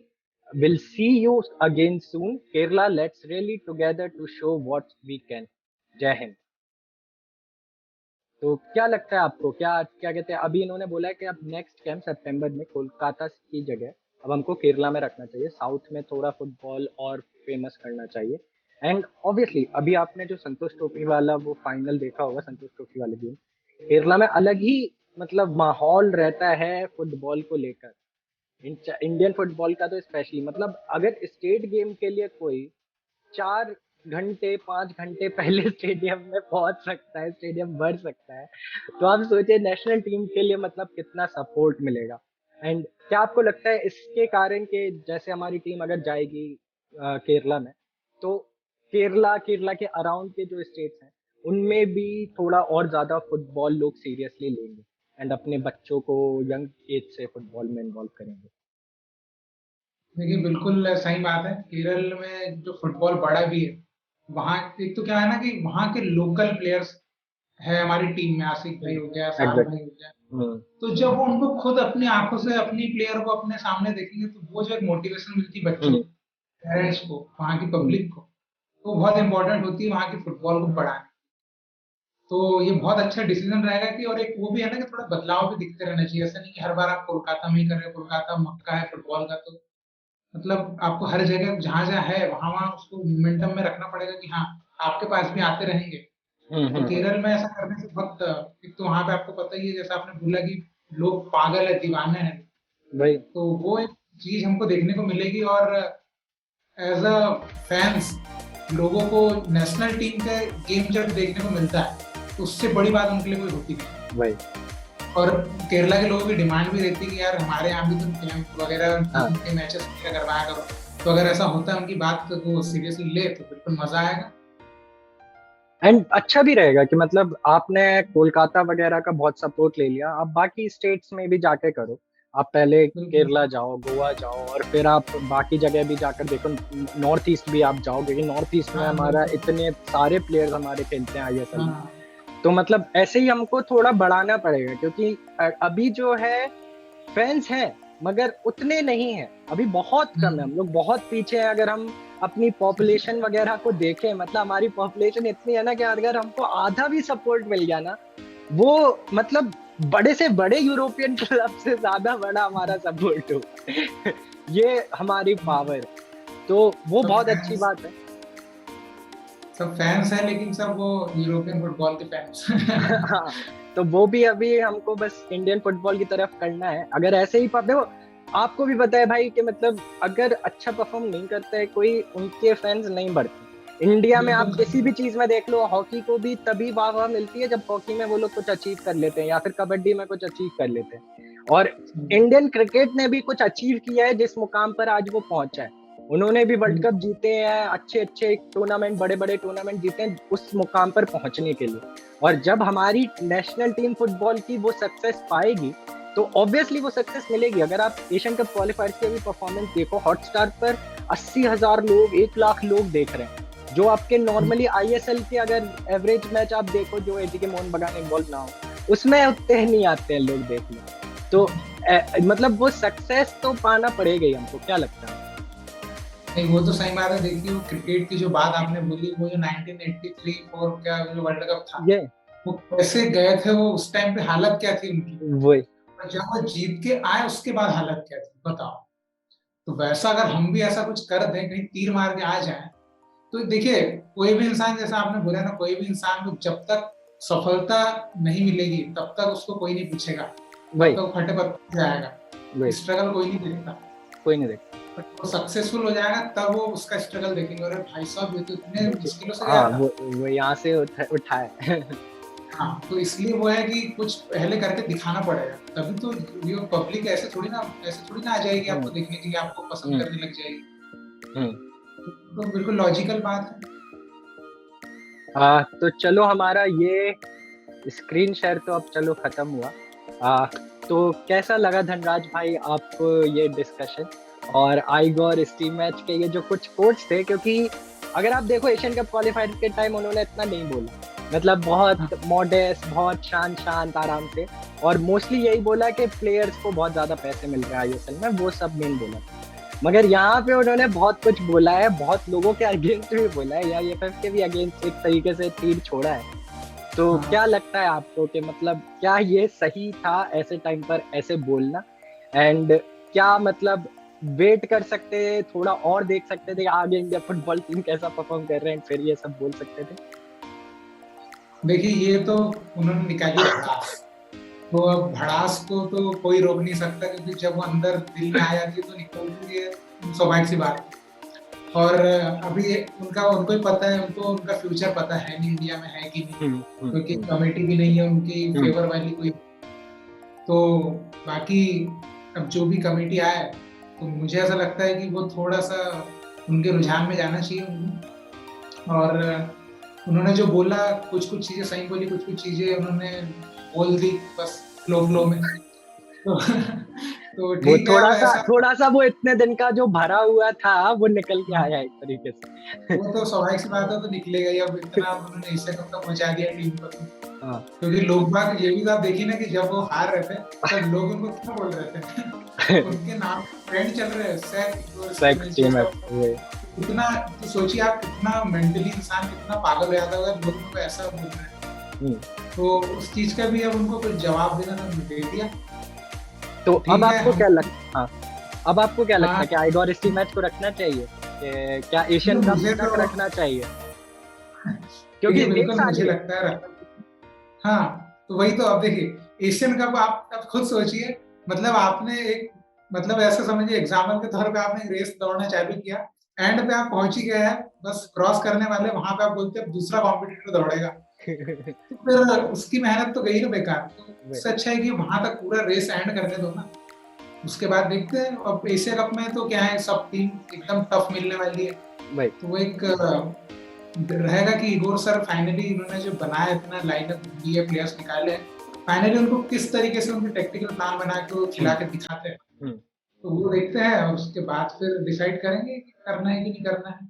We'll see you again soon. Kerala, let's really together to show what we can. जय हिंद। तो क्या लगता है आपको, क्या क्या कहते हैं, अभी इन्होंने बोला है कि अब नेक्स्ट कैंप सितंबर में कोलकाता की जगह अब हमको केरला में रखना चाहिए, साउथ में थोड़ा फुटबॉल और फेमस करना चाहिए। एंड ऑब्वियसली अभी आपने जो संतोष ट्रॉफी वाला वो फाइनल देखा होगा, संतोष ट्रॉफी वाले गेम, केरला में अलग ही मतलब माहौल रहता है फुटबॉल को लेकर, इंडियन फुटबॉल का तो स्पेशली। मतलब अगर स्टेट गेम के लिए कोई 4 घंटे 5 घंटे पहले स्टेडियम में पहुंच सकता है, स्टेडियम भर सकता है, तो आप सोचिए नेशनल टीम के लिए मतलब कितना सपोर्ट मिलेगा। एंड क्या आपको लगता है इसके कारण के जैसे हमारी टीम अगर जाएगी केरला में, तो केरला के अराउंड के जो स्टेट्स हैं उनमें भी थोड़ा और ज्यादा फुटबॉल लोग सीरियसली लेंगे एंड अपने बच्चों को यंग एज से फुटबॉल में इन्वॉल्व करेंगे? देखिए बिल्कुल सही बात है, केरल में जो फुटबॉल बड़ा भी है, वहाँ एक तो क्या है ना कि वहाँ के लोकल प्लेयर्स है हमारी टीम में, आसिफ भाई हो गया, साहब भाई हो गया, तो जब वो उनको खुद अपनी आंखों से अपनी प्लेयर को अपने सामने देखेंगे तो वो जो एक मोटिवेशन मिलती है बच्चों, पेरेंट्स को, वहाँ की पब्लिक को, तो बहुत इंपॉर्टेंट होती है वहाँ की फुटबॉल को बढ़ाने। तो ये बहुत अच्छा डिसीजन रहेगा कि, और एक वो भी है ना कि थोड़ा बदलाव भी दिखते रहना चाहिए, ऐसा नहीं कि हर बार आप कोलकाता में ही कर रहे हो, कोलकाता मक्का है फुटबॉल का, तो मतलब आपको हर जगह जहाँ जहाँ है वहाँ वहाँ उसको मोमेंटम में रखना पड़ेगा कि हाँ आपके पास भी आते रहेंगे। तो केरल में ऐसा करने से बहुत, एक तो वहाँ पे आपको पता ही है जैसा आपने बोला कि लोग पागल है, दीवाने हैं भाई, तो वो एक चीज हमको देखने को मिलेगी। और एज अ फैंस लोगों को नेशनल टीम का गेम जब देखने को मिलता है तो उससे बड़ी बात उनके लिए कोई होती नहीं भाई। और केरला के लोगों की डिमांड भी रहती है कि यार हमारे यहाँ भी तुम कैंप वगैरह के मैचेस करवाया करो, तो अगर ऐसा होता है उनकी बात तो वो सीरियसली ले तो बिल्कुल मजा आएगा एंड अच्छा भी रहेगा कि मतलब आपने कोलकाता वगैरह का बहुत सपोर्ट ले लिया, आप बाकी स्टेट्स में भी जाके करो। आप पहले केरला जाओ, गोवा जाओ, और फिर आप बाकी जगह भी जाकर देखो, नॉर्थ ईस्ट भी आप जाओ, क्योंकि नॉर्थ ईस्ट में हमारा इतने सारे प्लेयर्स हमारे खेलते हैं ISL में। तो मतलब ऐसे ही हमको थोड़ा बढ़ाना पड़ेगा, क्योंकि अभी जो है फैंस हैं मगर उतने नहीं हैं, अभी बहुत कम है, हम लोग बहुत पीछे हैं। अगर हम अपनी पॉपुलेशन वगैरह को देखें, मतलब हमारी पॉपुलेशन इतनी है ना कि अगर हमको आधा भी सपोर्ट मिल गया ना, वो मतलब बड़े से बड़े यूरोपियन क्लब से ज्यादा बड़ा हमारा सपोर्ट हो ये हमारी पावर, तो वो बहुत अच्छी बात है। सब फैंस हैं लेकिन सब वो यूरोपियन फुटबॉल के फैंस हाँ, तो वो भी अभी हमको बस इंडियन फुटबॉल की तरफ करना है। अगर ऐसे ही देखो, आपको भी पता है भाई कि मतलब अगर अच्छा परफॉर्म नहीं करता है कोई, उनके फैंस नहीं बढ़ते। इंडिया में आप किसी भी चीज में देख लो, हॉकी को भी तभी वाह मिलती है जब हॉकी में वो लोग कुछ अचीव कर लेते हैं, या फिर कबड्डी में कुछ अचीव कर लेते हैं। और इंडियन क्रिकेट ने भी कुछ अचीव किया है जिस मुकाम पर आज वो पहुंचा है। उन्होंने भी वर्ल्ड कप जीते हैं, अच्छे टूर्नामेंट, बड़े टूर्नामेंट जीते हैं उस मुकाम पर पहुंचने के लिए। और जब हमारी नेशनल टीम फुटबॉल की वो सक्सेस पाएगी तो ऑब्वियसली वो सक्सेस मिलेगी। अगर आप एशियन कप क्वालिफायर्स की भी परफॉर्मेंस देखो, हॉटस्टार पर 80,000 लोग, 1 लाख लोग देख रहे हैं, जो आपके नॉर्मली ISL के अगर एवरेज मैच आप देखो जो ATK मोहन बगान इन्वॉल्व ना हो, उसमें उतने नहीं आते हैं लोग देखने। तो मतलब वो सक्सेस तो पाना पड़ेगा ही हमको, क्या लगता है? नहीं, वो तो सही बात है। देखिए वो क्रिकेट की जो बात आपने बोली, वो जो 1983-4 क्या जो वर्ल्ड कप था, ये वो कैसे गए थे, वो उस टाइम पे हालत क्या थी उनकी, वही। और जब वो जीत के आए उसके बाद हालत क्या थी बताओ। तो वैसा अगर हम भी ऐसा कुछ कर दें, कहीं तीर मार के आ जाए, तो देखिए कोई भी इंसान, जैसा आपने बोला ना, कोई भी इंसान को जब तक सफलता नहीं मिलेगी तब तक उसको कोई नहीं पूछेगा, तब वही तक फटे पत्ते से आएगा, वही स्ट्रगल कोई नहीं देखता। कोई नहीं देखता। बट वो सक्सेसफुल हो जाएगा तब वो उसका स्ट्रगल देखेंगे, अरे भाई साहब ये तो इतने देखिए, मुश्किलों से गया हाँ था। वो यहाँ से उठा है। हाँ, तो इसलिए वो है कि कुछ पहले करके दिखाना पड़ेगा, तभी तो ये पब्लिक ऐसे थोड़ी ना आ जाएगी आपको हम्म देखने के लिए, आपको पसंद हम्म करने लग जाएगी। हम्म। तो बिल्कुल लॉजिकल बात है। तो चलो हमारा ये स्क्रीन शेयर तो अब चलो खत्म हुआ। आ, तो कैसा लगा धनराज भाई आपको ये डिस्कशन, और आइगोर स्टीम मैच के ये जो कुछ कोट्स थे? क्योंकि अगर आप देखो एशियन कप क्वालिफायर के टाइम उन्होंने इतना नहीं बोला, मतलब हाँ, बहुत मॉडेस्ट, बहुत शांत शांत आराम से, और मोस्टली यही बोला कि प्लेयर्स को बहुत ज्यादा पैसे मिल रहे हैं आईएसएल में, वो सब मेन बोला। मगर यहाँ पे उन्होंने बहुत कुछ बोला है, बहुत लोगों के अगेंस्ट भी बोला है, या एफ के भी अगेंस्ट एक तरीके से तीर छोड़ा है। तो हाँ। क्या लगता है आपको कि मतलब क्या ये सही था ऐसे टाइम पर ऐसे बोलना? एंड क्या मतलब वेट कर सकते थे, थोड़ा और देख सकते थे आगे इंडिया फुटबॉल टीम कैसा परफॉर्म कर रहे हैं, फिर ये सब बोल सकते थे? देखिए ये तो उन्होंने निकाली भड़ास, तो अब भड़ास को तो कोई रोक नहीं सकता, क्योंकि जब वो अंदर दिल में आ जाती है तो निकलती है, स्वाभाविक सी बात है। और अभी उनका उनको ही पता है, उनको उनका फ्यूचर पता है नहीं, इंडिया में है कि नहीं, क्योंकि हम्म। कमेटी भी नहीं है उनकी हम्म फेवर वाली कोई। तो बाकी अब जो भी कमेटी आए, तो मुझे ऐसा लगता है कि वो थोड़ा सा उनके रुझान में जाना चाहिए उनको। और उन्होंने जो बोला, कुछ कुछ चीजें सही बोली, कुछ कुछ चीजें उन्होंने बोल दी बस फ्लो में। तो तो वो ठीक है, अब ऐसा थोड़ा सा वो इतने दिन का जो भरा हुआ था वो निकल के आया एक तरीके से। वो तो स्वाभाविक सी बात है, तो निकलेगा ही। अब इतना उन्होंने एशिया कप तक पहुंचा दिया टीम को, तो हाँ। क्योंकि लोग बाग ये भी तो आप देखिए ना कि जब वो हार रहे थे तब लोग उनको क्या बोल रहे थे। उनके नाम ट्रेंड चल रहे हैं, सेक्स टीम है वो। इतना। तो सोचिए आप कितना मेंटली इंसान कितना पागल हो जाता होगा, लोग उनको ऐसा बोल रहे हैं। हम्म। तो उस चीज का भी अब उनको कुछ जवाब देना था, दे दिया। तो तो अब ठीक है आपको हम। क्या लगता, हाँ, अब आपको क्या लगता हाँ, है कि आइगोर इसी मैच को रखना चाहिए, कि क्या एशियन कप मुझे तक तो रखना चाहिए? क्योंकि देखिए 1 साल मुझे ही है। लगता है। हाँ, तो वही तो। अब देखिए एशियन कप आप अब खुद सोचिए, मतलब आपने एक, मतलब ऐसा समझिए एग्जाम्पल के तौर पे आपने एक रेस दौड़ना चालू किया, एंड पे आप पहुंच ही गए हैं, बस क्रॉस करने वाले, वहां पे आप बोलते हैं दूसरा कॉम्पिटिटर दौड़ेगा, तो फिर उसकी मेहनत तो गई ना बेकार। तो वही इससे अच्छा है कि वहां तक पूरा रेस एंड करने दो ना, उसके बाद देखते हैं। अब एशिया कप में तो क्या है, सब टीम एकदम टफ मिलने वाली है, वही तो वो एक रहेगा कि इगोर सर फाइनली उन्होंने जो बनाया, इतना लाइनअप दिए, प्लेयर्स निकाले हैं, फाइनली उनको किस तरीके से उनके टेक्टिकल प्लान बना के वो खिला हम्म के दिखाते हैं, हम्म। तो वो देखते हैं और उसके बाद फिर डिसाइड करेंगे कि करना है कि नहीं करना है।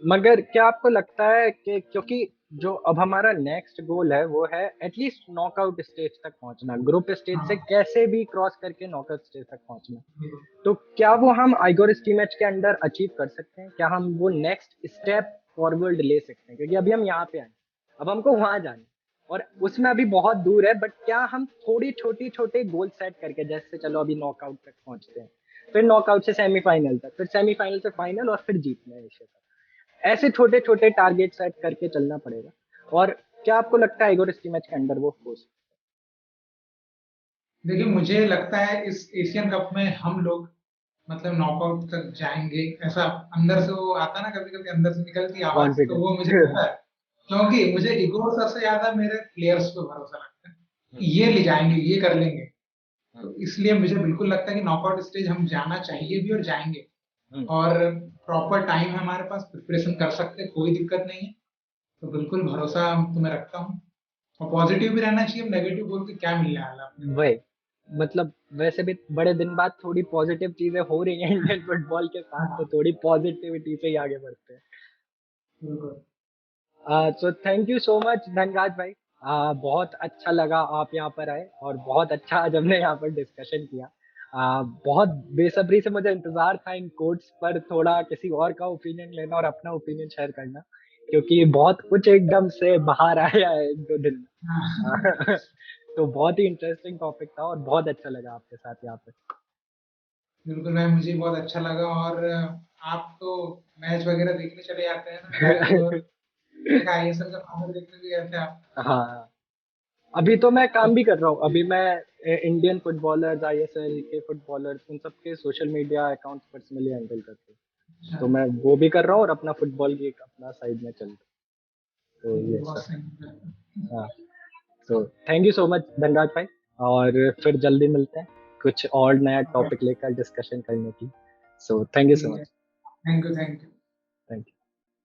मगर क्या आपको लगता है कि क्योंकि जो अब हमारा नेक्स्ट गोल है वो है एटलीस्ट नॉकआउट स्टेज तक पहुंचना, ग्रुप स्टेज से हाँ, कैसे भी क्रॉस करके नॉकआउट स्टेज तक पहुंचना, बिल्कुल। तो क्या वो हम आइगोर मैच के अंडर अचीव कर सकते हैं? क्या हम वो नेक्स्ट स्टेप फॉरवर्ड ले सकते हैं? क्योंकि अभी हम यहाँ पे आए, अब हमको वहां जाना है, और उसमें अभी बहुत दूर है, बट क्या हम थोड़ी छोटी छोटे गोल सेट करके, जैसे चलो अभी नॉकआउट तक पहुंचते हैं, फिर नॉकआउट से सेमीफाइनल तक, फिर सेमीफाइनल से फाइनल, और फिर जीतना है एशिया कप, ऐसे छोटे छोटे टारगेट सेट करके चलना पड़ेगा? और क्या आपको लगता है आइगोर मैच के अंडर वो हो सकता देखिए मुझे लगता है इस एशियन कप में हम लोग मतलब नॉकआउट तक जाएंगे, ऐसा अंदर से वो आता ना, कभी कभी अंदर से निकलती है? आवाज, तो वो मुझे कॉन्फिडेंस। पता है। क्योंकि मुझे इगोर सबसे ज्यादा मेरे प्लेयर्स पे भरोसा लगता है कि ये ले जाएंगे, ये कर लेंगे। तो इसलिए मुझे बिल्कुल लगता है कि नॉकआउट स्टेज हम जाना चाहिए भी और जाएंगे। और प्रॉपर टाइम है हमारे पास, प्रिपरेशन कर सकते हैं, कोई दिक्कत नहीं है। तो बिल्कुल भरोसा तुम्हें रखता हूँ, और पॉजिटिव भी रहना चाहिए, नेगेटिव बोल के क्या मिलने वाला है अपने को। वही, मतलब वैसे भी बड़े दिन बाद थोड़ी पॉजिटिव चीजें हो रही हैं इंडियन फुटबॉल के साथ, तो हाँ, थोड़ी पॉजिटिविटी से ही आगे बढ़ते हैं। बिल्कुल। So thank you so much Dhanraj भाई। बहुत अच्छा लगा आप यहाँ पर आए, और बहुत अच्छा आज हमने यहाँ पर डिस्कशन किया। बहुत बेसब्री से मुझे इंतजार था इन कोट्स पर, थोड़ा किसी और का ओपिनियन लेना और अपना ओपिनियन शेयर करना, क्योंकि बहुत कुछ एकदम से बाहर आया है 1-2 दिन हाँ, में। तो बहुत ही इंटरेस्टिंग टॉपिक था और बहुत अच्छा लगा आपके साथ यहाँ पे। बिल्कुल भाई, मुझे बहुत अच्छा लगा। और आप तो मैच वगैरह देखने चले जाते हैं ना शायद, और देखा आईएसएल का फाइनल देखने भी गए थे आप। हाँ, अभी तो मैं काम भी कर रहा हूँ। अभी मैं इंडियन फुटबॉलर्स, आईएसएल के फुटबॉलर्स, उन सबके social media accounts personally handle करते हैं। अच्छा, तो मैं वो भी कर रहा हूँ और अपना फुटबॉल की एक अपना साइड में चल रहा है। तो ये ये बहुत सब। सही है। हाँ, तो thank you so much Dhanraj भाई, और फिर जल्दी मिलते हैं कुछ और नया टॉपिक लेकर डिस्कशन करने की। सो थैंक यू सो ठीक है, much. Thank you, thank you. Thank you.